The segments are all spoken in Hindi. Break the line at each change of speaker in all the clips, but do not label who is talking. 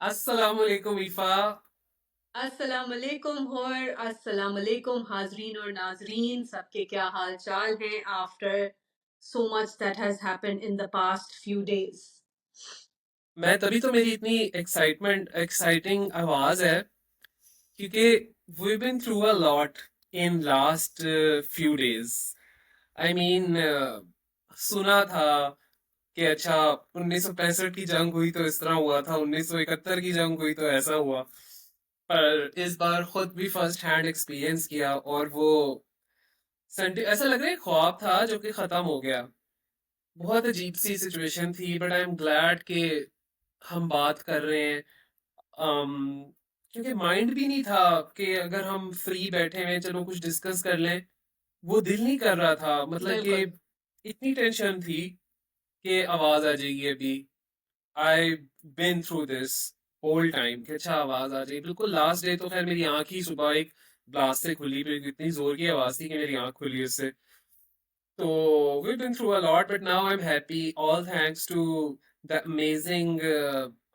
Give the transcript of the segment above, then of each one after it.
अस्सलामुअलैकुम ईफा।
अस्सलाम वालेकुम और अस्सलाम वालेकुम हाजरीन और नाजरीन सबके क्या हाल चाल हैं after so much that has happened in the past few days.
मैं तभी तो मेरी इतनी एक्साइटिंग आवाज है क्योंकि we been through a lot in last few days. I mean सुना था कि अच्छा 1965 की जंग हुई तो इस तरह हुआ था, 1971 की जंग हुई तो ऐसा हुआ। पर इस बार खुद भी फर्स्ट हैंड एक्सपीरियंस किया और वो ऐसा लग रहा है ख्वाब था जो कि खत्म हो गया। बहुत अजीब सी सिचुएशन थी बट आई एम ग्लैड कि हम बात कर रहे हैं। अम क्योंकि माइंड भी नहीं था कि अगर हम फ्री बैठे हुए चलो कुछ डिस्कस कर लें, वो दिल नहीं कर रहा था। मतलब कि
बिल्कुल।
इतनी टेंशन थी कि आवाज आ जाएगी अभी। I been through this whole time कि अच्छा आवाज आ जाएगी। बिल्कुल लास्ट डे तो खैर मेरी आंख ही सुबह एक ब्लास्ट से खुली, फिर इतनी जोर की आवाज थी कि मेरी आंख खुली उससे। तो we've been through a lot but now I'm happy, all thanks to the amazing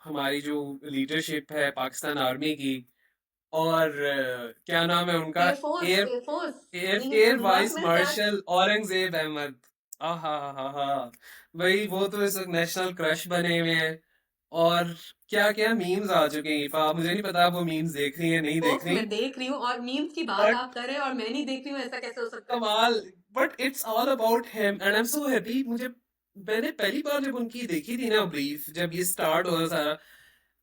हमारी जो लीडरशिप है पाकिस्तान आर्मी की। और क्या नाम है उनका,
एयरफोर्स
एयर
एयरफोर्स
एयर
नहीं
एयर
मत
vice
miss that.
Marshal Aurangzeb Ahmed. हा भाई वो तो इस वक्त नेशनल क्रश बने हुए हैं। और क्या क्या मीम्स आ चुके हैं ईफा, मुझे नहीं पता वो मीम्स देख रही है नहीं देख
ओफ
रही।
मैं देख रही हूँ और मीम्स की बात
बट
आप कर रहे हैं और मैं नहीं देख रही हूँ, ऐसा कैसे हो सकता है?
कमाल, but it's all about him and I am so happy. मुझे मैंने पहली बार जब उनकी देखी थी ना ब्रीफ, जब ये स्टार्ट हुआ सारा,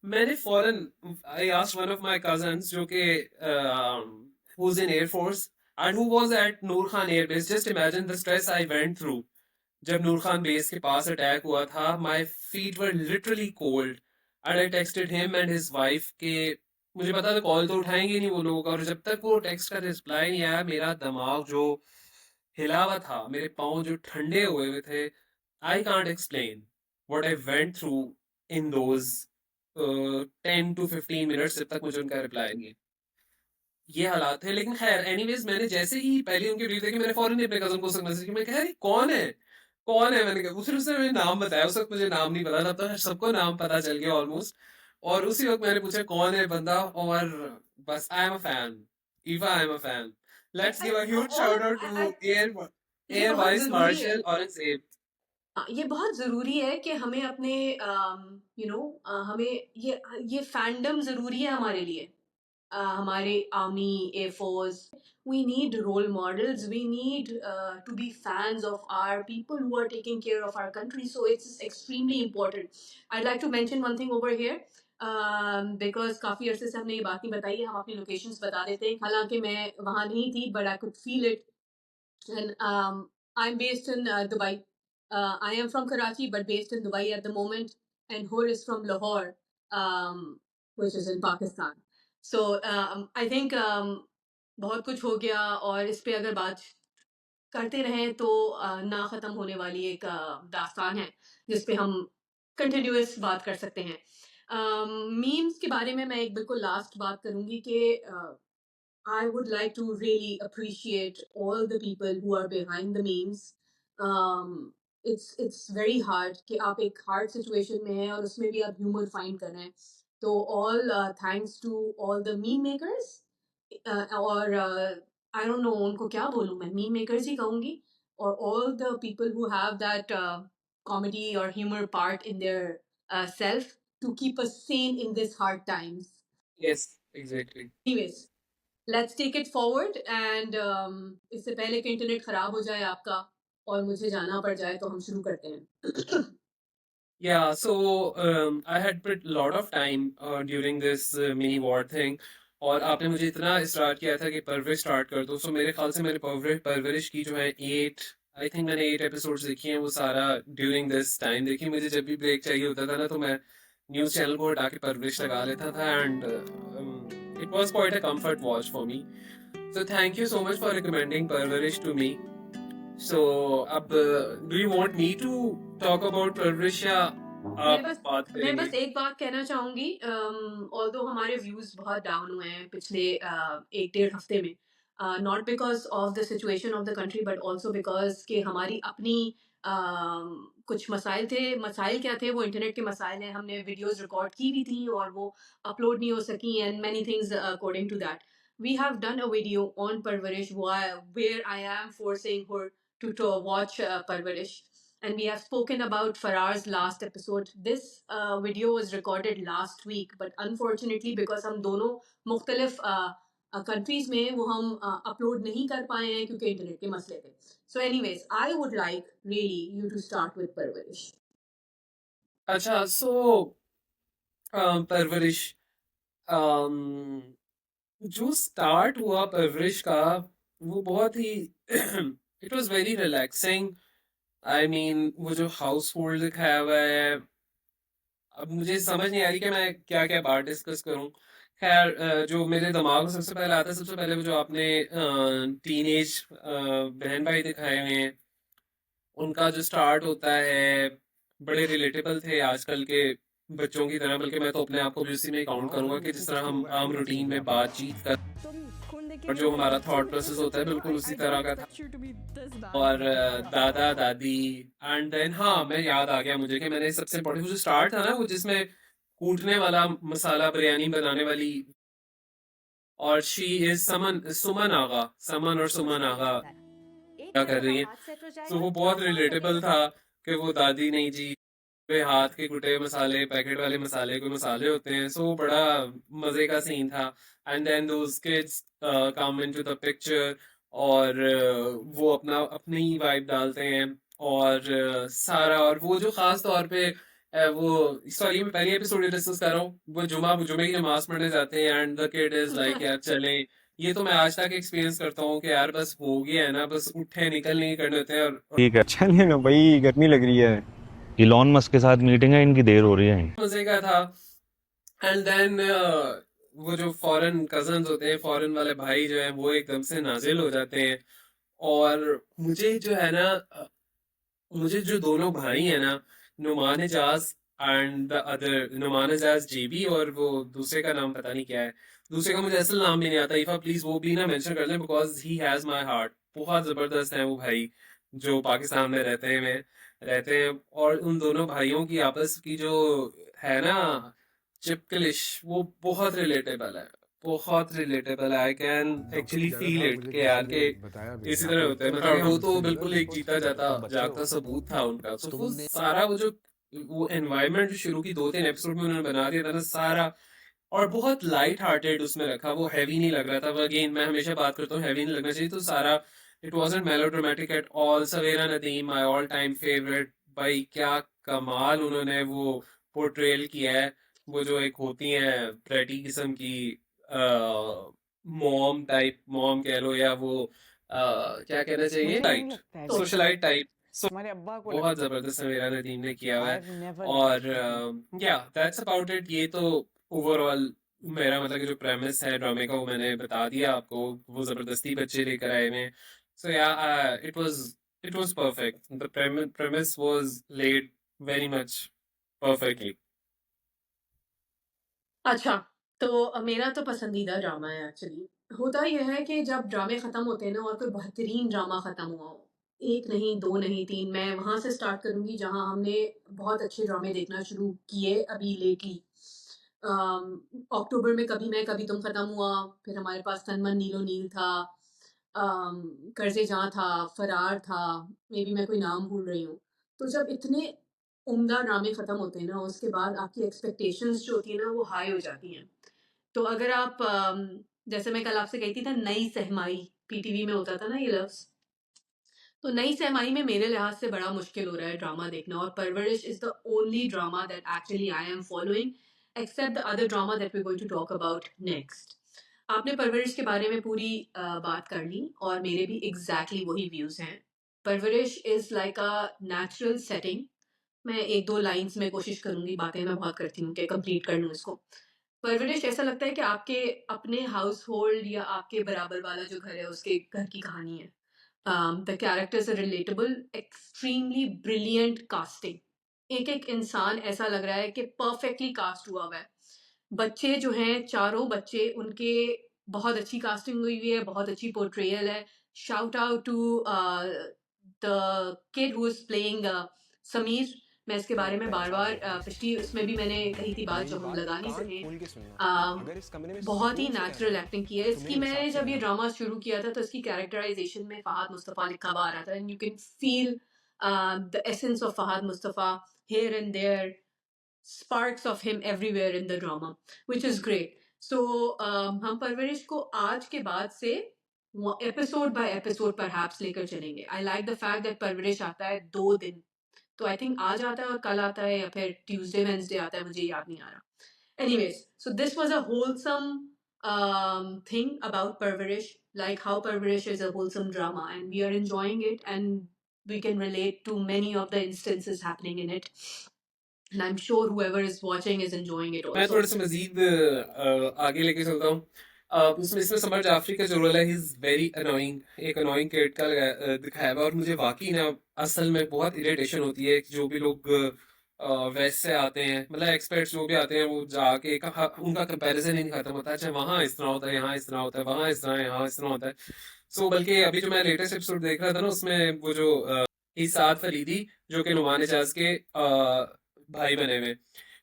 मैंने फौरन I asked one of my cousins जो कि who is in air force and who was at Noor Khan air base, just imagine the stress I went through जब नूर खान बेस के पास अटैक हुआ था। My feet were literally cold and I texted him and his wife के मुझे पता था कॉल तो उठाएंगे नहीं वो लोग, और जब तक वो टेक्स्ट का रिप्लाई नहीं आया मेरा दिमाग जो हिला हुआ था, मेरे पाँव जो ठंडे हुए हुए थे। I can't explain what I went through in those 10 to 15 minutes जब तक मुझे उनका रिप्लाई नहीं। ये हालात थे। लेकिन खैर एनीवेज, मैंने जैसे ही पहले उनकी वीडियो देखी मैंने फौरन ही अपने कजन को मैसेज किया। मैं कहा अरे कौन है, कौन है, मैंने कहा। फिर उसने मुझे नाम बताया, उस वक्त मुझे नाम नहीं पता था, तो सबको नाम पता चल गया ऑलमोस्ट। और उसी वक्त मैंने पूछा कौन है बंदा, और बस I am a fan. Eva I am a fan. Let's give a huge
और
शाउट आउट टू एयर
ये
एयर
बहुत
वाइस
जरूरी है।
मार्शल औरंगजेब।
ये बहुत ज़रूरी है कि हमें अपने हमें ये फैंडम ज़रूरी है हमारे लिए। हमारे army, air force, we need role models, we need to be fans of our people who are taking care of our country, so it's extremely important. I'd like to mention one thing over here, because काफ़ी अरसे से हमने ये बात नहीं बताई है, हम अपनी लोकेशंस बता देते हैं। हालांकि मैं वहाँ नहीं थी, but I could feel it. And I'm based in Dubai. I am from Karachi, but based in Dubai at the moment. And Hur is from Lahore, which is in Pakistan. So I think बहुत कुछ हो गया और इस पे अगर बात करते रहें तो ना ख़त्म होने वाली एक दास्तान है जिस पे हम कंटिन्यूअस बात कर सकते हैं। मीम्स के बारे में मैं एक बिल्कुल लास्ट बात करूँगी कि I would like to really appreciate all the people who are behind the memes. It's very hard कि आप एक hard situation में हैं और उसमें भी आप humor find कर रहे हैं. तो all thanks to all the meme makers, और I don't know उनको क्या बोलूँ मैं, meme makers ही कहूँगी, और all the people who have that comedy or humor part in their self to keep us sane in these hard times.
Yes exactly.
Anyways, let's take it forward and इससे पहले कि इंटरनेट खराब हो जाए आपका और मुझे जाना पड़ जाए तो हम शुरू करते हैं।
Yeah, so I had put a lot of time during this mini war thing, और आपने मुझे इतना इसरार किया था कि परवरिश स्टार्ट कर दो। सो मेरे ख्याल से मैंने परवरिश की जो है 8, आई थिंक मैंने 8 एपिसोड्स देखी हैं, वो सारा ड्यूरिंग दिस टाइम देखी। मुझे जब भी ब्रेक चाहिए होता था ना तो मैं न्यूज़ चैनल को हटा के परवरिश लगा लेता था, and it was quite a comfort watch for me. So thank you so much for recommending Parwarish to me. So अब do you want me to talk about Parwarish या
मैं
आप
बस
बात
मैं
करेंगे?
बस एक बात कहना चाहूंगी, ऑल्दो हमारे व्यूज बहुत डाउन हुए हैं पिछले एक डेढ़ हफ्ते में, not because of the situation of the country but also because कि हमारी अपनी कुछ मसाइल थे। मसाइल क्या थे? वो इंटरनेट के मसाइल हैं। हमने वीडियोज़ रिकॉर्ड की भी थी और वो अपलोड नहीं हो सकी, and many things according to that. We have done a video on Parvarish where I am forcing her to watch Parvarish, and we have spoken about Farar's last episode. This video was recorded last week, but unfortunately because हम दोनों मुख्तलिफ कंट्रीज में वो हम अपलोड नहीं कर पाए हैं क्योंकि इंटरनेट के मसले थे. So anyways, I would like really you to start with Parvarish.
अच्छा, सो परवरिश, अम, जो स्टार्ट हुआ परवरिश का, वो बहुत ही it was very relaxing. I mean वो जो हाउस होल्ड दिखाया हुआ है, अब मुझे समझ नहीं आ रही कि मैं क्या क्या बात डिस्कस करूं। खैर, जो मेरे दिमाग में सबसे पहले आता है, सबसे पहले वो जो आपने टीनेज बहन भाई दिखाए हुए हैं, उनका जो स्टार्ट होता है, बड़े रिलेटेबल थे आजकल के बच्चों की तरह। बल्कि मैं तो अपने आप को भी उसी में काउंट करूंगा कि जिस तरह हम आम रूटीन में बातचीत कर, और जो हमारा थॉट प्रोसेस होता है बिल्कुल उसी तरह का था। और दादा दादी, एंड देन हाँ, मैं याद आ गया मुझे कि मैंने सबसे इम्पोर्टेंट जो स्टार्ट था ना, वो जिसमें कूटने वाला मसाला बिरयानी बनाने वाली, और शी इज समन, सुमन आगा, समन और सुमन आगा क्या कर रही है। तो वो बहुत रिलेटेबल था कि वो दादी नहीं जी, वे हाथ के कुटे हुए मसाले, पैकेट वाले मसाले, कोई मसाले होते हैं। सो बड़ा मजे का सीन था। And then those kids come into the picture, और वो अपना अपनी वाइब डालते हैं। और सारा, और वो जो खास तौर पे वो, सॉरी मैं पहली एपिसोड डिस्कस कर रहा हूँ, वो जुमे की नमाज पढ़ने जाते हैं and the kid is like यार चले। ये तो मैं आज तक एक्सपीरियंस करता हूँ कि यार बस हो गया है ना, बस उठे निकल नहीं करने होते हैं। और
ठीक है, चलिए ना भाई, गर्मी लग रही है। इलॉन मस्क के साथ मीटिंग है, इनकी देर हो रही है।
मजे का था। एंड देन वो जो फॉरेन कजन्स होते हैं, फॉरेन वाले भाई जो हैं, वो एकदम से नाजिल हो जाते हैं। और मुझे जो है ना, मुझे जो दोनों भाई हैं ना, Noman Ejaz and the other, Noman Ejaz जेबी, और वो दूसरे का नाम पता नहीं क्या है। दूसरे का मुझे असल नाम भी नहीं आता। इफा प्लीज वो भी ना मेंशन कर लें, because he has my heart. बहुत जबरदस्त है वो भाई, जो पाकिस्तान में रहते हैं। और उन दोनों भाइयों की आपस की जो है ना चिपकलिश, वो बहुत रिलेटेबल है। बहुत रिलेटेबल है। I can actually feel it के यार के इसी तरह होता है। मतलब वो तो बिल्कुल एक जीता जाता जागता सबूत था उनका। तो वो सारा वो जो वो एनवायरनमेंट जो शुरू की 2-3 एपिसोड में उन्होंने बना दिया था ना सारा, और बहुत लाइट हार्टेड उसमें रखा, वो हैवी नहीं लग रहा था। अगेन मैं हमेशा बात करता हूँ हैवी नहीं लगना चाहिए, तो सारा it wasn't melodramatic at all. Savera Nadeem my all time favourite. भाई क्या कमाल उन्होंने वो पोर्ट्रेल किया है। वो जो एक होती हैं प्रेटी किस्म की मॉम टाइप, मॉम कह लो, या वो क्या कहना चाहिए, लाइट सोशलाइट टाइप। बहुत जबरदस्त समीरा नदीम ने किया हुआ है। और या दैट्स अबाउट इट। ये तो ओवरऑल मेरा मतलब कि जो प्रेमिस है ड्रामे का, वो मैंने बता दिया आपको। वो जबरदस्ती बच्चे लेकर आए हुए हैं। सो या it was perfect. The premise was laid very much perfectly.
अच्छा, तो मेरा तो पसंदीदा ड्रामा है एक्चुअली। होता ये है कि जब ड्रामे ख़त्म होते हैं ना और कोई बेहतरीन ड्रामा ख़त्म हुआ हो, 1 नहीं, 2 नहीं, 3, मैं वहाँ से स्टार्ट करूँगी जहाँ हमने बहुत अच्छे ड्रामे देखना शुरू किए अभी लेटली। अक्टूबर में कभी मैं कभी तुम ख़त्म हुआ, फिर हमारे पास तन मन नीलो नील था, कर्ज़े जाँ था, फरार था, मेबी मैं कोई नाम भूल रही हूँ। तो जब इतने उम्दा ड्रामे ख़त्म होते हैं ना, उसके बाद आपकी एक्सपेक्टेशंस जो होती है ना, वो हाई हो जाती हैं। तो अगर आप जैसे मैं कल आपसे कही थी ना, नई सहमाई पीटीवी में होता था ना ये लफ्ज़, तो नई सहमाई में मेरे लिहाज से बड़ा मुश्किल हो रहा है ड्रामा देखना, और Parwarish is the only drama that actually I am following, except the other drama that we are going to talk about next. आपने परवरिश के बारे में पूरी बात कर ली और मेरे भी एग्ज़ैक्टली वही व्यूज़ हैं। परवरिश is like a natural setting. मैं 1-2 लाइन्स में कोशिश करूँगी, बातें मैं बहुत करती हूँ कि कंप्लीट कर लूँ इसको। परवरिश ऐसा लगता है कि आपके अपने हाउसहोल्ड या आपके बराबर वाला जो घर है, उसके घर की कहानी है। The characters are relatable, extremely brilliant casting. एक-एक इंसान ऐसा लग रहा है कि परफेक्टली कास्ट हुआ हुआ है। बच्चे जो हैं, चारों बच्चे, उनके बहुत अच्छी कास्टिंग हुई हुई है, बहुत अच्छी पोर्ट्रेयल है। Shout out to the kid who is playing Sameer, मैं इसके बारे में बार बार पिछली उसमें भी मैंने कही थी बात जो हम लगा नहीं सके। बहुत ही नेचुरल एक्टिंग की है इसकी। मैंने जब ये ड्रामा शुरू किया था तो इसकी कैरेक्टराइजेशन में फहाद मुस्तफ़ा लिखा हुआ आ रहा था, and you can feel the essence of Fahad Mustafa here and there, sparks of him everywhere in the drama, which is great. So हम परवरिश को आज के बाद से एपिसोड बाय एपिसोड परहैप्स लेकर चलेंगे। I like the fact that परवरिश आता है 2 दिन, तो आई थिंक आज आता है और कल आता है या फिर ट्यूसडे वेंसडे आता है, मुझे याद नहीं आ रहा। Anyways, so this was a wholesome thing about Parvarish, like how Parvarish is a wholesome drama, and we are enjoying it, and we can relate to many of the instances happening in it. And I'm sure whoever is watching is enjoying it
मैं
also.
थोड़े से मजीद आगे लेके चलता हूँ। उसमें इसमें समर जाफरी का जो रोल है, ही इज वेरी अनोइंग, एक अनोइंग कैरेक्टर का दिखाया हुआ है, और मुझे वाकई ना असल में बहुत इरिटेशन होती है कि जो भी लोग वेस्ट से आते हैं, मतलब एक्सपर्ट्स जो भी आते हैं, वो जाके उनका कंपैरिजन ही नहीं खत्म होता है। अच्छा वहाँ इस तरह होता है, यहाँ इस तरह होता है, वहाँ इस तरह, यहाँ इस तरह होता है। सो बल्कि अभी जो मैं लेटेस्ट एपिसोड देख रहा था ना, उसमें वो जो इसात फरीदी जो कि नुमान एजाज के भाई बने हुए,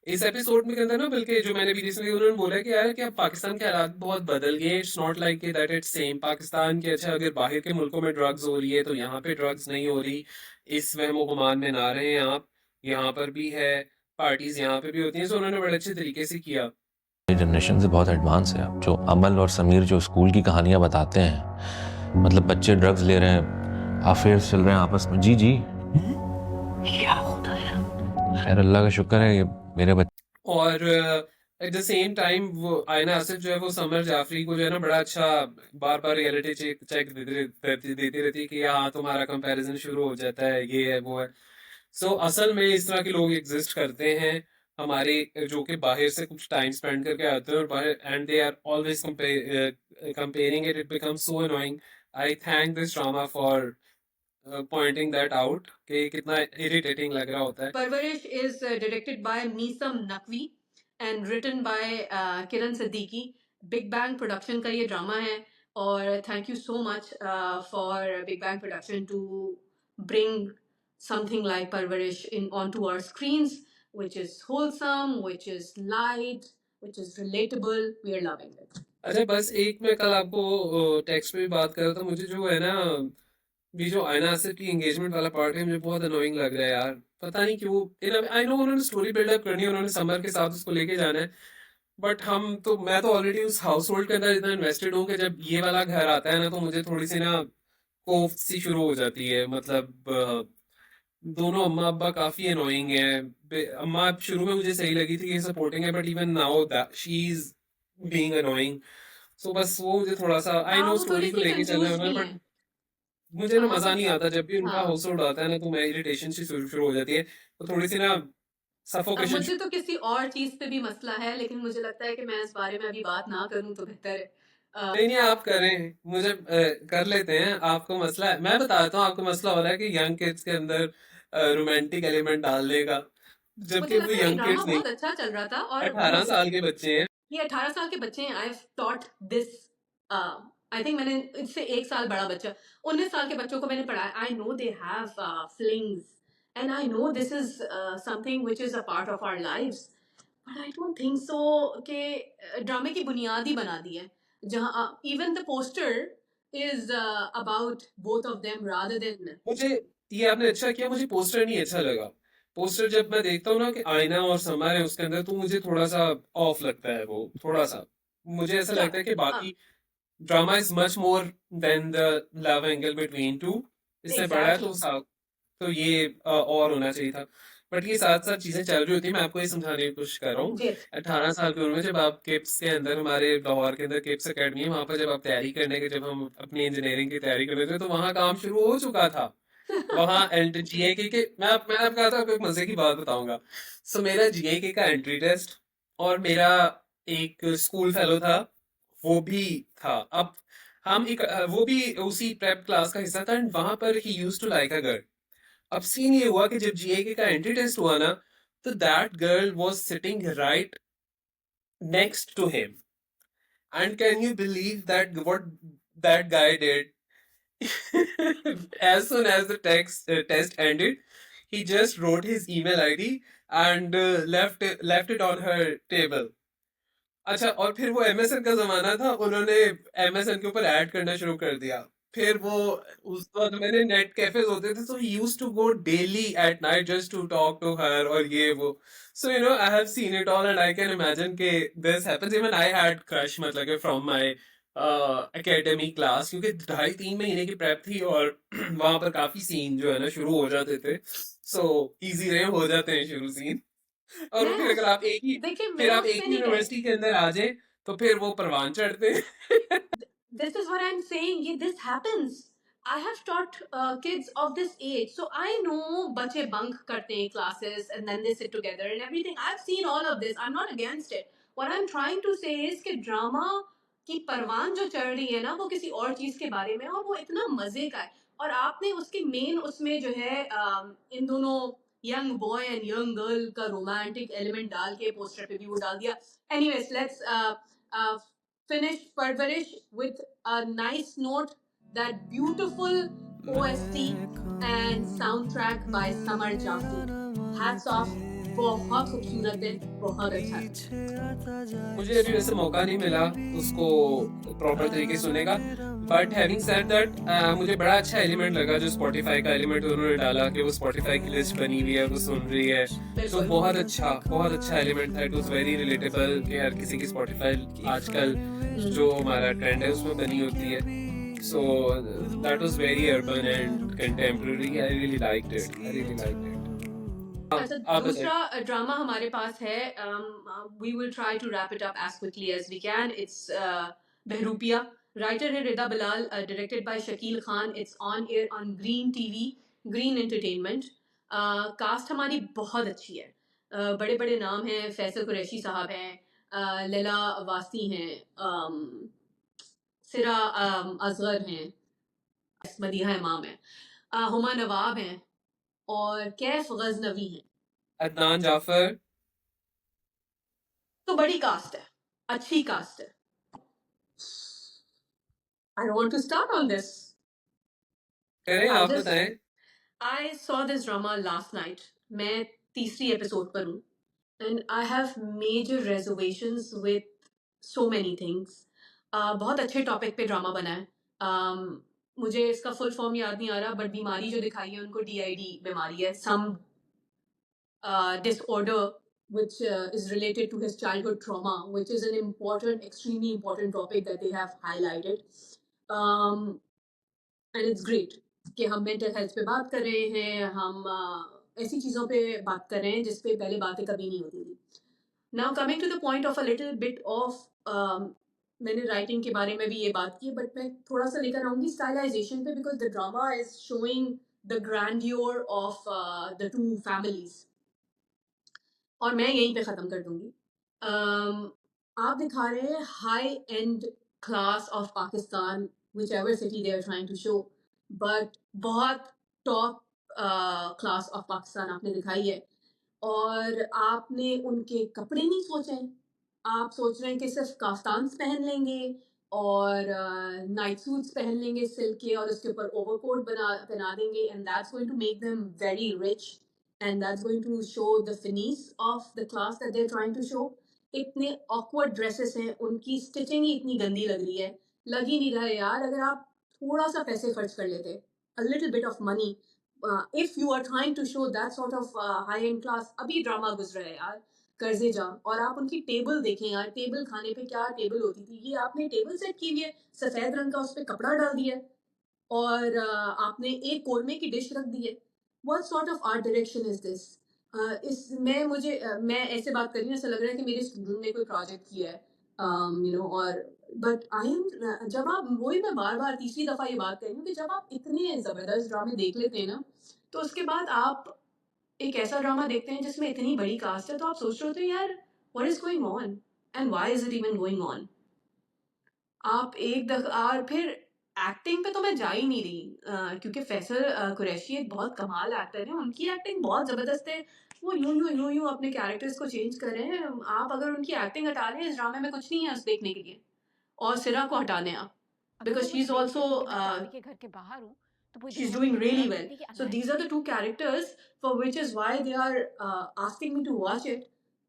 इस एपिसोड में के अंदर ना, बल्कि जो मैंने भी रिसेंटली उन्होंने बोला है कि यार कि अब पाकिस्तान के हालात बहुत बदल गए। It's not like that it's same Pakistan के। अच्छा अगर बाहर के मुल्कों में ड्रग्स हो रही है तो यहाँ पे ड्रग्स नहीं हो रही, इस वहमो गुमान में ना रहे आप, यहाँ पर भी है, पार्टीज यहाँ पे भी होती हैं। सो उन्होंने बड़े अच्छे तरीके से किया।
जनरेशन से बहुत एडवांस है। जो अमल और समीर जो स्कूल की कहानियां बताते हैं, मतलब बच्चे ड्रग्स ले रहे हैं, अफेयर्स चल रहे हैं आपस में। जी जी क्या होता है? खैर अल्लाह का शुक्र है ये मेरे बच्चे।
और एट द सेम टाइम वो आयना आसिफ जो है, वो समर जाफरी को जो है ना बड़ा अच्छा बार बार रियलिटी चेक देती रहती है कि हाँ तुम्हारा कंपैरिजन शुरू हो जाता है, ये है वो है। सो असल में इस तरह के लोग एग्जिस्ट करते हैं हमारे, जो कि बाहर से कुछ टाइम स्पेंड करके आते हैं और बाहर, and they are always comparing it, it becomes so annoying. I thank this drama for pointing that out कि कितना इरिटेटिंग लग रहा होता है।
Parvarish is directed by Meesam Naqvi and written by Kiran Siddiqui. Big Bang Production का ये ड्रामा है, और thank you so much for Big Bang Production to bring something like Parvarish in onto our screens, which is wholesome, which is light, which is relatable. We are loving it.
अच्छा बस एक मैं कल आपको टेक्स्ट पे भी बात कर रहा था, मुझे जो है ना ये जो आयना आसिफ की एंगेजमेंट वाला पार्ट है, मुझे बहुत अनोइंग लग रहा है यार। पता नहीं क्यों। आई नो उन्होंने स्टोरी बिल्डअप करनी है, उन्होंने समर के साथ उसको लेके जाना है, बट मैं तो ऑलरेडी उस हाउस होल्ड के अंदर इतना इन्वेस्टेड हूँ कि जब ये वाला घर आता है ना, तो मुझे थोड़ी सी ना कोफ्त सी शुरू हो जाती है। मतलब दोनों अम्मा अब्बा काफी अनोइंग है। अम्मा शुरू में मुझे सही लगी थी, ये सपोर्टिंग है, but even now that she is being annoying. So बस वो मुझे थोड़ा सा, आई नो
वो
स्टोरी
थोड़ी
को
सी
लेके चलना है
कंफ्यूज
उन्होंने,
भी
बट
हैं।
मुझे ना
हाँ
मजा नहीं आता जब भी उनका
हाँ
हाउस होल्ड आता है ना, तो मैं इरिटेशन सी शुरू हो जाती है, तो थोड़ी सी ना सफोकेशन।
मुझे तो किसी और चीज पे भी मसला है, लेकिन मुझे लगता है कि मैं इस बारे में अभी बात ना करूं तो बेहतर है।
नहीं नहीं आप करें, मुझे कर लेते हैं। आपको मसला है, मैं बता देता हूँ, आपको मसला हो रहा है कि यंग किड्स के अंदर रोमांटिक एलिमेंट डालने का,
मुझे
जबकि वो
लगता है ये
यंग
ड्रामा
किड्स नहीं,
बहुत अच्छा चल रहा था, और
18 साल के बच्चे हैं।
ये 18 साल के बच्चे हैं। I taught this, I think मैंने इससे 1 साल बड़ा बच्चा, 19 साल के बच्चों को मैंने पढ़ाया। I know they have flings, and I know this is something which is a part of our lives, but I don't think so कि ड्रामे की बुनियाद ही बना दी है, जहाँ even the poster is about both of them rather than.
मुझे ये आपने अच्छा किया, मुझे पोस्टर नहीं अच्छा लगा। पोस्टर जब मैं देखता हूँ ना कि आईना और समर है उसके अंदर, तो मुझे थोड़ा सा ऑफ लगता है वो, थोड़ा सा मुझे ऐसा लगता है कि बाकी drama is much more than the love angle between two, इससे बड़ा है। तो ये और होना चाहिए था, बट ये साथ साथ चीजें चल रही होती है। मैं आपको ये समझाने की कोशिश कर रहा हूँ। 18 साल की उम्र में जब आप किप्स के अंदर, हमारे लाहौर के अंदर किप्स अकेडमी है, वहां पर जब आप तैयारी करने के, जब हम अपनी इंजीनियरिंग की तैयारी कर रहे थे, तो वहां काम शुरू हो चुका था। वहाँ जीआईके के मैं आपको आपको एक मजे की बात बताऊंगा। सो मेरा जीआईके का एंट्री टेस्ट, और मेरा एक स्कूल फेलो था, वो भी था। अब हम एक वो भी उसी प्रेप क्लास का हिस्सा था, एंड वहां पर ही used to like a girl. अब सीन ये हुआ कि जब जीआईके का एंट्री टेस्ट हुआ ना, तो that girl was sitting right next to him, and can you believe that what that guy did? As soon as the test ended, he just wrote his email ID and left it on her table. अच्छा, और फिर वो MSN का जमाना था, उन्होंने MSN के ऊपर ऐड करना शुरू कर दिया। फिर वो उस वक्त मैंने नेट कैफेज होते थे, so he used to go daily at night just to talk to her और ये वो। So you know I have seen it all and I can imagine कि this happens. Even I had crush मतलब कि from my academy class, क्योंकि 2.5-3 महीने की प्रेप थी और वहां पर काफी सीन जो है ना शुरू हो जाते थे। So easy रहे हो जाते हैं शुरू सीन। और
मैं
फिर अगर आप एक ही
देखिए
फिर
मैं
आप
उसमें
एक ही
नहीं कह रही।
यूनिवर्सिटी के अंदर आ जाए तो फिर वो परवान चढ़ते हैं।
This is what I'm saying. This happens. I have taught kids of this age, so I know बच्चे bunk करते हैं classes and then they sit together and everything. I've seen all of this. I'm not against it. What I'm trying to say is कि drama की परवान जो चढ़ रही है ना, वो किसी और चीज के बारे में, और वो इतना मजे का है। और आपने उसके मेन उसमें जो है इन दोनों young boy and young girl का रोमांटिक एलिमेंट डाल के पोस्टर पे भी वो डाल दिया। Anyways let's finish Parvarish with a nice note, that beautiful OST and soundtrack by Samar Jafri. Hats off, बहुत खूबसूरत है, बहुत अच्छा है।
मुझे अभी वैसे मौका नहीं मिला उसको प्रॉपर तरीके से सुनने का, बट हैविंग सेड दैट मुझे बड़ा अच्छा एलिमेंट लगा जो स्पॉटिफाई का एलिमेंट उन्होंने डाला कि वो स्पॉटिफाई की लिस्ट बनी हुई है, वो सुन रही है। तो बहुत अच्छा एलिमेंट था। इट वाज वेरी रिलेटेबल कि हर किसी की स्पॉटिफाई आजकल जो हमारा ट्रेंड है उसमें बनी होती है। So that was very urban and contemporary. I really liked it.
अच्छा,
आप
दूसरा
बताइए।
ड्रामा हमारे पास है। We will try to wrap it up as quickly as we can. It's Bahroopiya. Writer है Rida Bilal, directed by Shakeel Khan. It's on air on Green TV, Green Entertainment. Cast हमारी बहुत अच्छी है। बड़े बड़े नाम हैं। फैसल कुरैशी साहब हैं, लैला वासी हैं, सिरा असगर हैं, मदीहा इमाम हैं, हुमा नवाब हैं, और कैफ गजनवी हैं।
अदनान जाफर।
तो बड़ी कास्ट है, अच्छी कास्ट है। I don't want to start on this.
करें,
I
आप
just
बताएं।
I saw this drama last night. मैं तीसरी एपिसोड पर हूँ and I have major reservations with so many things. बहुत अच्छे टॉपिक पे ड्रामा बना है। मुझे इसका फुल फॉर्म याद नहीं आ रहा, बट बीमारी जो दिखाई है उनको DID बीमारी है, some disorder which is related to his childhood trauma, which is an important, extremely important topic that they have highlighted. And it's great कि हम मेंटल हेल्थ पे बात कर रहे हैं, हम ऐसी चीज़ों पे बात कर रहे हैं जिस पे पहले बातें कभी नहीं होती थी। Now coming to the point of a little bit of मैंने राइटिंग के बारे में भी ये बात की, बट मैं थोड़ा सा लेकर आऊंगी स्टाइलाइजेशन पे, because the drama is showing the grandeur of the two families, और मैं यहीं पे ख़त्म कर दूंगी। आप दिखा रहे हैं high end class of Pakistan, which ever city they are trying to show, but बहुत टॉप क्लास ऑफ पाकिस्तान आपने दिखाई है। और आपने उनके कपड़े नहीं सोचे हैं। आप सोच रहे हैं कि सिर्फ काफ्तान्स पहन लेंगे और नाइट सूट्स पहन लेंगे सिल्क के, और उसके ऊपर ओवरकोट पहना देंगे, and that's going to make them very rich, and that's going to show the finesse of the class that they're trying to show. इतने awkward dresses हैं, उनकी स्टिचिंग ही इतनी गंदी लग रही है, लग ही नहीं रहा है यार। अगर आप थोड़ा सा पैसे खर्च कर लेते, a little bit of money, if you are trying to show that sort of high end class, अभी ड्रामा गुजरा है यार कर्जे जा, और आप उनकी टेबल देखें यार, टेबल खाने पे क्या टेबल होती थी, ये आपने टेबल सेट की हुई है सफेद रंग का, उस पर कपड़ा डाल दिया है, और आपने एक कोरमे की डिश रख दी है। What sort of art direction is this? इसमें मुझे मैं ऐसे बात कर रही हूँ, ऐसा लग रहा है कि मेरे स्टूडेंट ने कोई प्रोजेक्ट किया है, और बट आई एम, जब आप, वही मैं बार बार तीसरी दफ़ा ये बात कर रही हूँ कि जब आप इतने ज़बरदस्त ड्रामे देख लेते हैं ना, तो उसके बाद आप एक ऐसा ड्रामा देखते हैं जिसमें इतनी बड़ी कास्ट है, तो आप सोच रहे होते हैं यार what is going on and why is it even going on. आप एक दफ़ा, और फिर एक्टिंग पे तो मैं जा ही नहीं रही, क्योंकि फैसल कुरैशी एक बहुत कमाल एक्टर है, उनकी एक्टिंग बहुत ज़बरदस्त है। वो यूं अपने कैरेक्टर्स को चेंज कर रहे हैं। आप अगर उनकी एक्टिंग हटा लें, इस ड्रामे में कुछ नहीं है उस देखने के लिए, और सिरा को हटा दें आप,
अगर
बिकॉज
मैं
शी
कुछ
इज़
देर के
ऑल्सो
लिए भी बेचारी के घर के बाहर हूँ
she's doing really well. So these are the two characters for which is why they are asking me to watch it.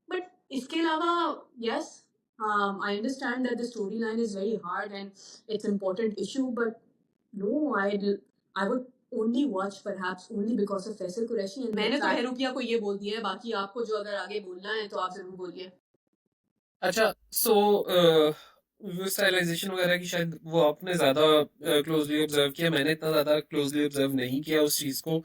But iske alawa, yes, I understand that the storyline is very hard and it's important issue, but no, I would only watch perhaps only because of Faisal Qureshi. And मैंने तो बहरूपिया को ये बोल दिया है, बाकी आपको जो अगर आगे बोलना है तो आप जरूर बोलिए.
अच्छा, सो वो स्टाइलाइजेशन वगैरह की शायद वो आपने ज़्यादा क्लोजली ऑब्जर्व किया, मैंने इतना ज़्यादा क्लोजली ऑब्जर्व नहीं किया उस चीज़ को.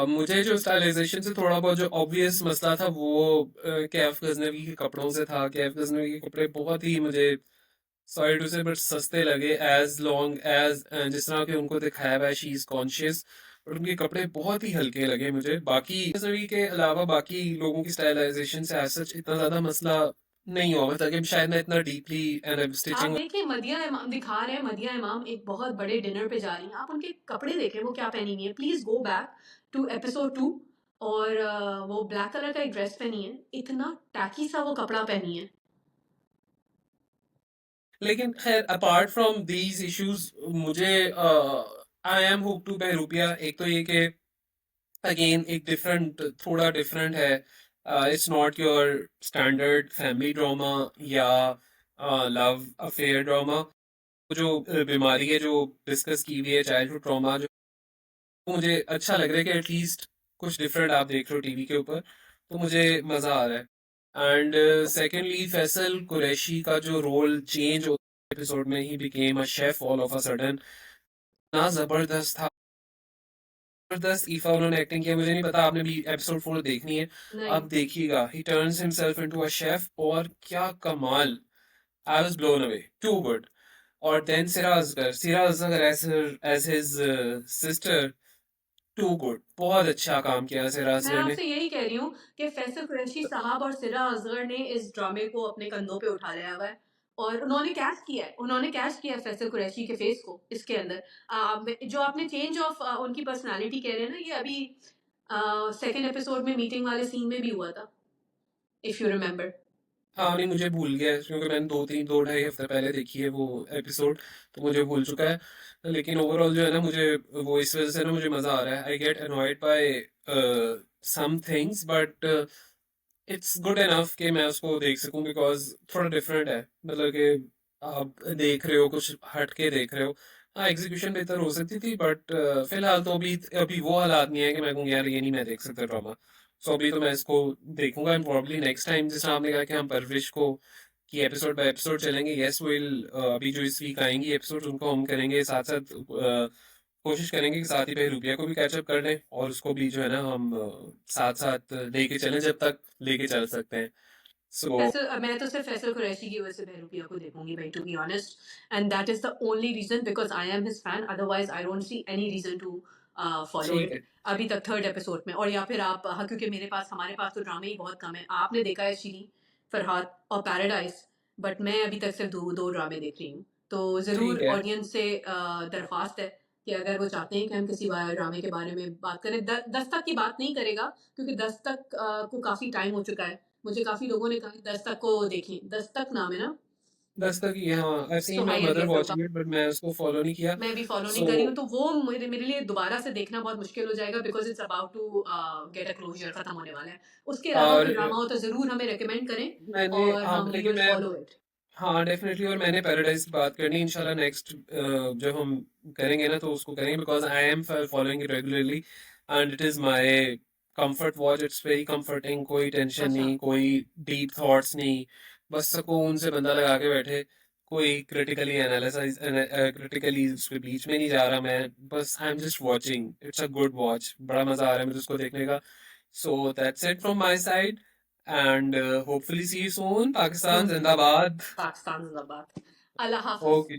मुझे जो स्टाइलाइजेशन से थोड़ा बहुत जो ऑब्वियस मसला था वो कैफ गजनवी के कपड़ों से था. कैफ गजनवी के कपड़े बहुत ही मुझे सॉरी टू से बट सस्ते लगे, एज लॉन्ग एज जिस तरह के उनको दिखाया हुआ है शी इज़ कॉन्शियस, और उनके कपड़े बहुत ही हल्के लगे मुझे. बाकी गजनवी के अलावा बाकी लोगों की स्टाइलाइजेशन से एज सच इतना ज़्यादा मसला नहीं हुआ, मतलब कि शायद मैं इतना डीपली एंड
आप
स्टिचिंग.
देखिए मदिया इमाम दिखा रहे हैं, मदिया इमाम एक बहुत बड़े डिनर पे जा रही हैं, आप उनके कपड़े देखें वो क्या पहनी हुई है. Please go back to episode 2 और वो ब्लैक कलर का एक ड्रेस पहनी है, इतना टैकी सा वो कपड़ा पहनी है.
लेकिन खैर अपार्ट फ्रॉम दीज इश्यूज मुझे आई एम हुक टू बहरूपिया. एक तो ये कि अगेन एक डिफरेंट, थोड़ा डिफरेंट है. It's not your standard family drama या लव अफेयर ड्रामा. जो बीमारी है जो डिस्कस की हुई है, चाइल्डहुड ट्रॉमा, जो मुझे अच्छा लग रहा है कि एटलीस्ट कुछ डिफरेंट आप देख रहे हो टीवी के ऊपर, तो मुझे मज़ा आ रहा है. एंड सेकेंडली फैसल कुरैशी का जो रोल चेंज एपिसोड में he became a chef all of a sudden, ना जबरदस्त था. जबरदस्त ईफा उन्होंने एक्टिंग किया. मुझे नहीं पता, आपने भी एपिसोड 4 देखनी है,
नहीं
आप देखिएगा. He turns himself into a chef, और क्या कमाल. I was blown away, too good. और then Sira Asghar as his sister, too good. बहुत अच्छा काम किया सिरा
मैं
असगर ने.
आपसे यही कह रही हूँ कि फैसल कुरैशी साहब और सिरा असगर ने इस ड्रामे को अपने कंधों पे उठा लिया हुआ है और उन्होंने कैश किया है फैसल कुरैशी के फेस को इसके अंदर. जो आपने चेंज ऑफ उनकी पर्सनालिटी कह रहे हैं ना, ये अभी सेकंड एपिसोड में मीटिंग वाले सीन में भी हुआ था, इफ यू रिमेम्बर.
हाँ नहीं, मुझे भूल गया है, क्योंकि मैंने 2-3 2 ढाई हफ्ते पहले देखी है वो एपिसोड, तो मुझे भूल चुका है. लेकिन ओवरऑल जो है ना, मुझे वो इस वजह से ना मुझे मज़ा आ रहा है. I get annoyed by some things, but it's good enough कि मैं उसको देख सकूं, बिकॉज थोड़ा डिफरेंट है. मतलब कि आप देख रहे हो, कुछ हट के देख रहे हो. हाँ, एग्जीक्यूशन बेहतर हो सकती थी, बट फिलहाल तो अभी अभी वो हालात नहीं है कि मैं कहूँ यार ये नहीं मैं देख सकता ड्रामा. सो अभी तो मैं इसको देखूंगा, एंड प्रॉब्ली नेक्स्ट टाइम जिस आपने कहा कि हम परवरिश को की एपिसोड बाय एपिसोड चलेंगे, यस विल. अभी जो इस वीक आएंगी एपिसोड उनको हम करेंगे साथ साथ. कोशिश करेंगे कि साथ ही रुपया को भी कैचअप कर लें, और उसको भी जो है ना हम साथ साथ लेके चलें जब तक लेके चल सकते हैं. सो
मैं तो सिर्फ फैसल कुरैशी की वजह से बहरूपिया को देखूंगी भाई, to be honest, and that is the only reason, because I am his fan. Otherwise I don't see any reason to follow
ठीक
इट
है.
अभी तक थर्ड एपिसोड में. और या फिर आप हाँ, क्योंकि हमारे पास तो ड्रामे ही बहुत कम है. आपने देखा है श्री, फरहाद और पैराडाइज, बट मैं अभी तक सिर्फ दो ड्रामे देख रही हूँ. तो ज़रूर
ठीक है.
ऑडियंस से दरख्वास्त है कि अगर वो चाहते हैं कि हम किसी ड्रामे के बारे में बात करें, दस्तक की बात नहीं करेगा, क्योंकि दस्तक को काफ़ी टाइम हो चुका है. मुझे काफ़ी लोगों ने कहा दस्तक को देखें, दस्तक नाम है ना.
दस्तक ही है, हाँ. I seen my
Suhail
mother
गफर का
वाचिंग इट, बट मैं उसको फॉलो नहीं किया.
मैं भी फॉलो नहीं
सो
कर रही हूँ, तो वो मेरे लिए दोबारा से देखना बहुत मुश्किल हो जाएगा, because it's about to get a closure, खत्म होने वाला है. उसके अलावा
और
कोई ड्रामा हो तो ज़रूर हमें रेकमेंड करें
मैंने
और
हाँ,
हम
लेकिन
विल
मैं
फॉलो इट.
हाँ डेफिनेटली, और मैंने पैराडाइज की बात करनी इंशाल्लाह नेक्स्ट जब हम करेंगे ना तो उसको करेंगे, because I am following it regularly and it is my comfort watch. It's very comforting. कोई टेंशन
अच्छा,
नहीं, कोई डीप थॉट्स नहीं, बस सुकून से बंदा लगा के बैठे. कोई क्रिटिकली एनालिसिस क्रिटिकली उसके बीच में नहीं जा रहा मैं, बस I am just watching. It's a good watch. बड़ा मज़ा आ रहा है मुझे उसको देखने का. So that's it from my side, and hopefully see you soon. Pakistan Zindabad.
Pakistan जिंदाबाद. अल्लाह हाफिज.
Okay.